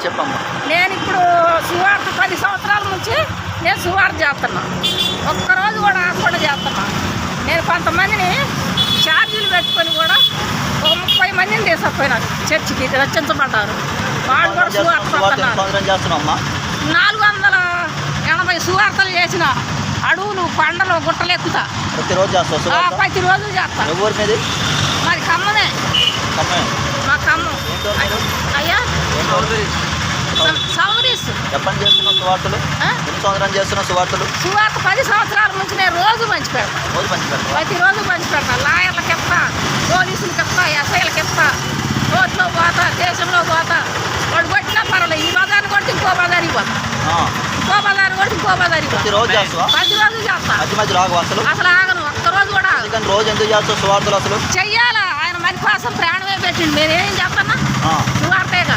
చెప్పమ్మా. నేను ఇప్పుడు సువార్త 10 సంవత్సరాల నుంచి నేను సువార్త చేస్తున్నా. ఒక్కరోజు కూడా ఆకుండా చేస్తున్నా. నేను కొంతమందిని ఛార్జీలు పెట్టుకొని కూడా 30 మందిని తీసుకుపోయినారు చర్చికి రచించబడ్డారు. వాళ్ళు కూడా సువార్త 480 సువార్తలు చేసిన అడవులు పంటలు గుట్టలు ఎక్కుతా ప్రతిరోజు చేస్తాను. ప్రతిరోజు చేస్తాను. ఎవరి మీద? మరి ఖమ్మమే. మా ఖమ్మం అయ్యా సౌరీస్. చెప్పండి, చేస్తున్న సువార్తలు ఎన్ని సంవత్సరాలు చేస్తున్న సువార్తలు? సువార్త 10 సంవత్సరాల నుంచి నేను రోజు పంచి పెడతాను. రోజు పంచి పెడతాను. ప్రతిరోజు పంచి పెడతాను. లాయర్లకు ఇస్తా, పోలీసులకు ఇస్తా, ఎస్ఐలకు ఇస్తా, కోర్టులో పోతా, దేశంలో పోతా. వాడు కొట్టినా పర్వాలేదు. ఈ బజారు కొట్టి ఇంకో బజారికి పోతా, ఇంకో బజారు కొట్టి ఇంకో బజారికి పోతా. ప్రతిరోజు చేస్తావా? ప్రతిరోజు చేస్తా. మధ్య మధ్యలో ఆగు అసలు? అసలు ఆగను, ఒక్కరోజు కూడా ఆగను. కానీ రోజు ఎందుకు చేస్తావు సువార్తలు అసలు? చెయ్యాలా, ఆయన మరి కోసం ప్రాణమే పెట్టిండు. నేనేం చేస్తానా? సువార్తేగా